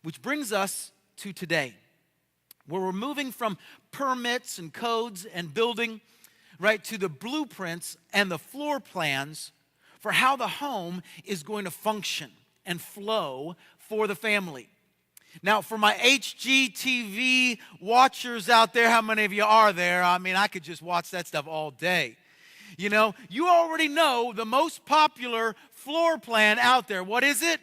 Which brings us to today, where we're moving from permits and codes and building, right, to the blueprints and the floor plans for how the home is going to function and flow for the family. Now, for my HGTV watchers out there, how many of you are there? I mean, I could just watch that stuff all day. You know, you already know the most popular floor plan out there. What is it?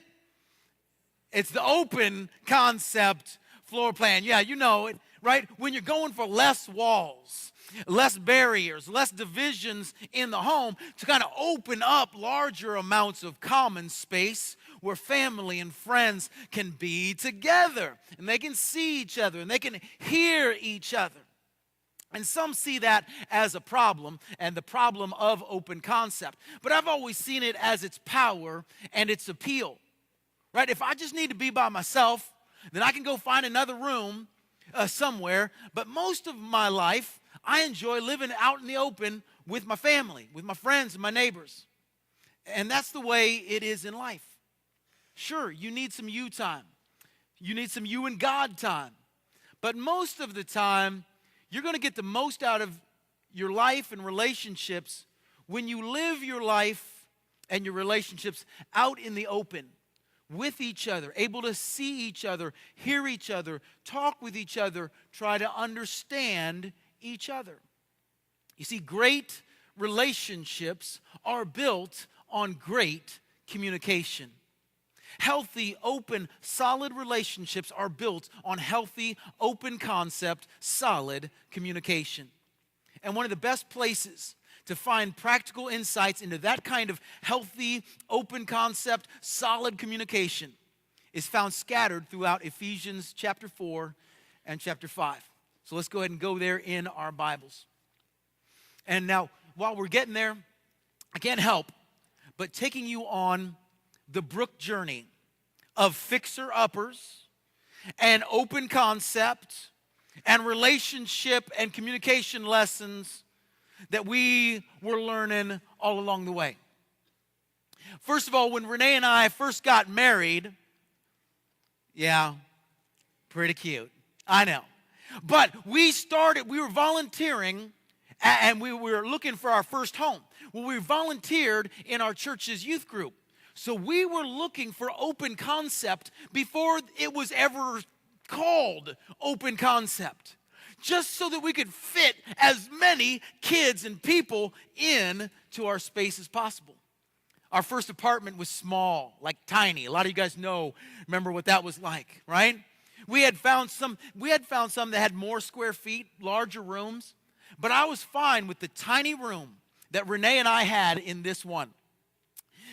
It's the open concept floor plan. Yeah, you know it, right? When you're going for less walls, less barriers, less divisions in the home to kind of open up larger amounts of common space where family and friends can be together and they can see each other and they can hear each other. And some see that as a problem and the problem of open concept. But I've always seen it as its power and its appeal, right? If I just need to be by myself, then I can go find another room somewhere. But most of my life, I enjoy living out in the open with my family, with my friends and my neighbors. And that's the way it is in life. Sure, you need some you time. You need some you and God time. But most of the time, you're going to get the most out of your life and relationships when you live your life and your relationships out in the open with each other, able to see each other, hear each other, talk with each other, try to understand each other. You see, great relationships are built on great communication. Healthy, open, solid relationships are built on healthy, open concept, solid communication. And one of the best places to find practical insights into that kind of healthy, open concept, solid communication is found scattered throughout Ephesians chapter 4 and chapter 5. So let's go ahead and go there in our Bibles. And now, while we're getting there, I can't help but taking you on the Brooke journey of fixer-uppers and open concept and relationship and communication lessons that we were learning all along the way. First of all, when Renee and I first got married, yeah, pretty cute, I know. But we were volunteering, and we were looking for our first home. Well, we volunteered in our church's youth group. So we were looking for open concept before it was ever called open concept, just so that we could fit as many kids and people in to our space as possible. Our first apartment was small, like tiny. A lot of you guys remember what that was like, right? We had found some that had more square feet, larger rooms, but I was fine with the tiny room that Renee and I had in this one.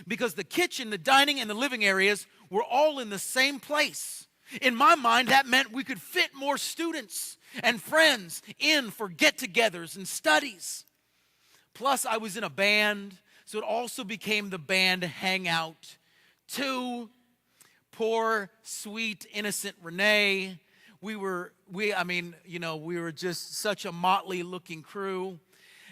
Because the kitchen, the dining, and the living areas were all in the same place. In my mind, that meant we could fit more students and friends in for get-togethers and studies. Plus, I was in a band, so it also became the band hangout. Poor, sweet, innocent Renee. We were just such a motley-looking crew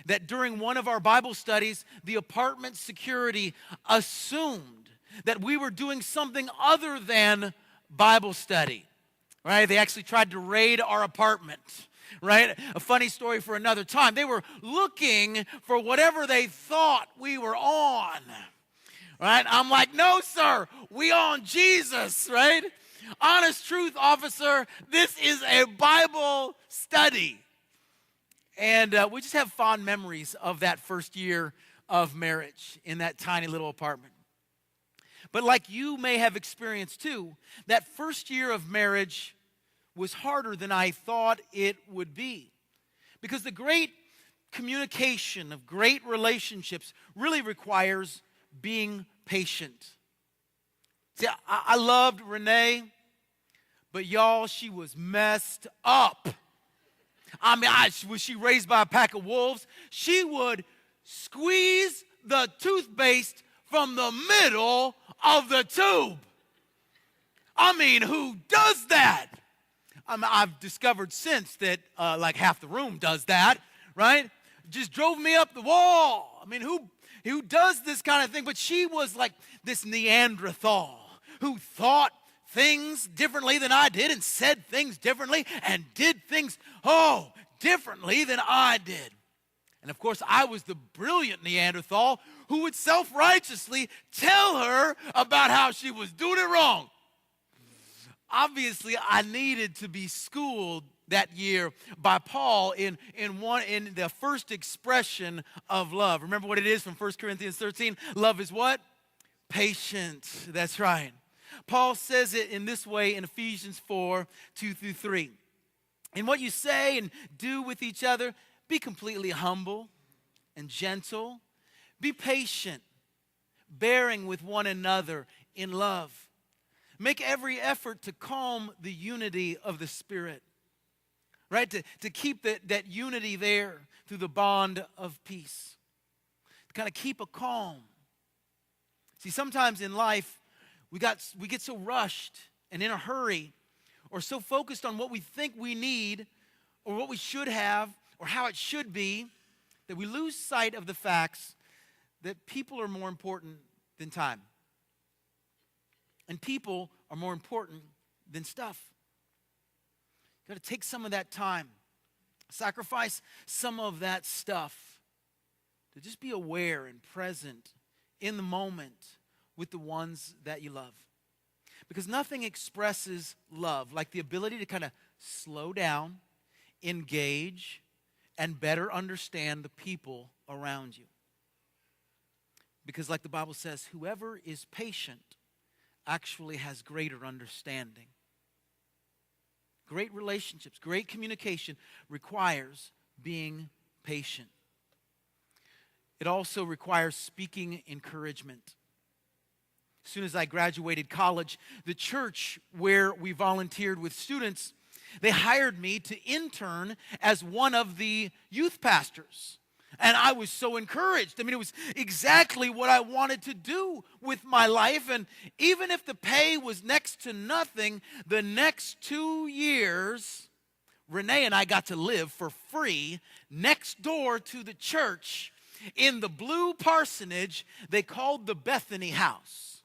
that during one of our Bible studies, the apartment security assumed that we were doing something other than Bible study, right? They actually tried to raid our apartment, right? A funny story for another time. They were looking for whatever they thought we were on, right? I'm like, no, sir, we on Jesus, right? Honest truth, officer, this is a Bible study. And we just have fond memories of that first year of marriage in that tiny little apartment. But like you may have experienced too, that first year of marriage was harder than I thought it would be. Because the great communication of great relationships really requires being patient. See, I loved Renee, but y'all, she was messed up. Was she raised by a pack of wolves? She would squeeze the toothpaste from the middle of the tube. Who does that? I've discovered since that like half the room does that, right? Just drove me up the wall. Who does this kind of thing? But she was like this Neanderthal who thought things differently than I did and said things differently and did things, differently than I did. And of course, I was the brilliant Neanderthal who would self-righteously tell her about how she was doing it wrong. Obviously, I needed to be schooled that year by Paul in the first expression of love. Remember what it is from 1 Corinthians 13? Love is what? Patient. That's right. Paul says it in this way in Ephesians 4, 2 through 3. In what you say and do with each other, be completely humble and gentle. Be patient, bearing with one another in love. Make every effort to calm the unity of the Spirit, right? To keep that unity there through the bond of peace. To kind of keep a calm. See, sometimes in life, we get so rushed and in a hurry or so focused on what we think we need or what we should have or how it should be that we lose sight of the facts that people are more important than time. And people are more important than stuff. You got to take some of that time, sacrifice some of that stuff to just be aware and present in the moment with the ones that you love. Because nothing expresses love like the ability to kind of slow down, engage, and better understand the people around you. Because like the Bible says, whoever is patient actually has greater understanding. Great relationships, great communication requires being patient. It also requires speaking encouragement. As soon as I graduated college, the church where we volunteered with students, they hired me to intern as one of the youth pastors. And I was so encouraged. I mean, it was exactly what I wanted to do with my life. And even if the pay was next to nothing, the next 2 years, Renee and I got to live for free next door to the church in the blue parsonage they called the Bethany House.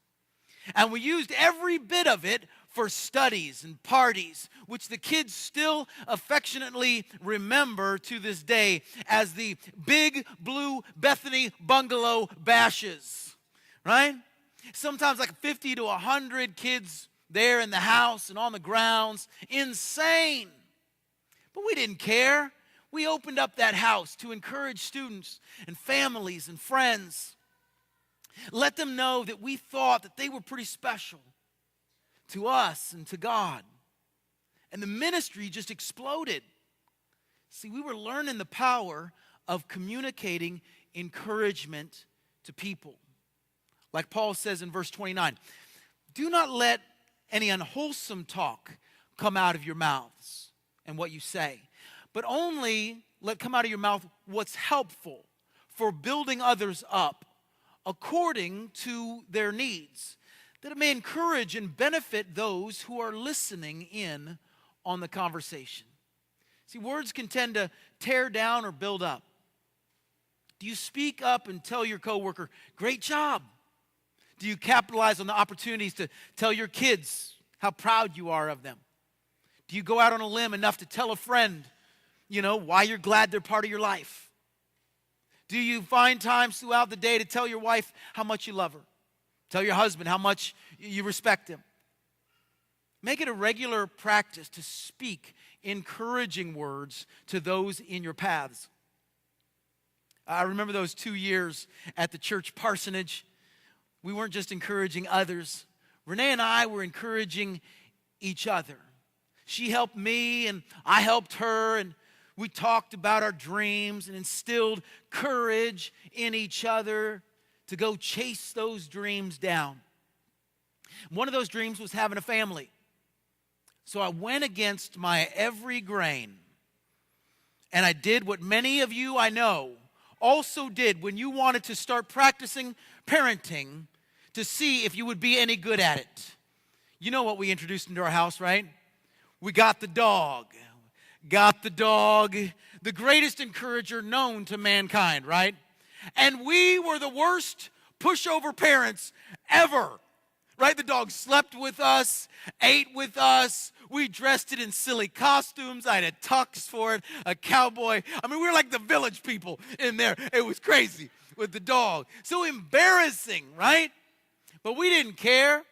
And we used every bit of it for studies and parties, which the kids still affectionately remember to this day as the Big Blue Bethany Bungalow Bashes, right? Sometimes like 50 to 100 kids there in the house and on the grounds. Insane. But we didn't care. We opened up that house to encourage students and families and friends. Let them know that we thought that they were pretty special to us and to God. And the ministry just exploded. See, we were learning the power of communicating encouragement to people. Like Paul says in verse 29, do not let any unwholesome talk come out of your mouths and what you say, but only let come out of your mouth what's helpful for building others up according to their needs, that it may encourage and benefit those who are listening in on the conversation. See, words can tend to tear down or build up. Do you speak up and tell your coworker, great job? Do you capitalize on the opportunities to tell your kids how proud you are of them? Do you go out on a limb enough to tell a friend, why you're glad they're part of your life? Do you find times throughout the day to tell your wife how much you love her? Tell your husband how much you respect him. Make it a regular practice to speak encouraging words to those in your paths. I remember those 2 years at the church parsonage. We weren't just encouraging others. Renee and I were encouraging each other. She helped me and I helped her, and we talked about our dreams and instilled courage in each other to go chase those dreams down. One of those dreams was having a family. So I went against my every grain. And I did what many of you I know also did when you wanted to start practicing parenting to see if you would be any good at it. You know what we introduced into our house, right? We got the dog. Got the dog, the greatest encourager known to mankind, right? And we were the worst pushover parents ever, right? The dog slept with us, ate with us. We dressed it in silly costumes. I had a tux for it, a cowboy. I mean, we were like the village people in there. It was crazy with the dog. So embarrassing, right? But we didn't care.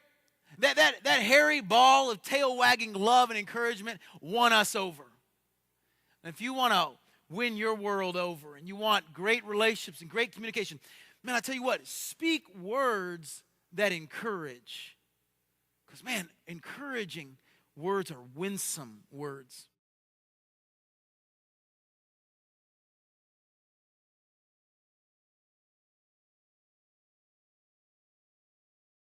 That hairy ball of tail-wagging love and encouragement won us over. And if you want to win your world over and you want great relationships and great communication, man, I tell you what, speak words that encourage. Because, man, encouraging words are winsome words.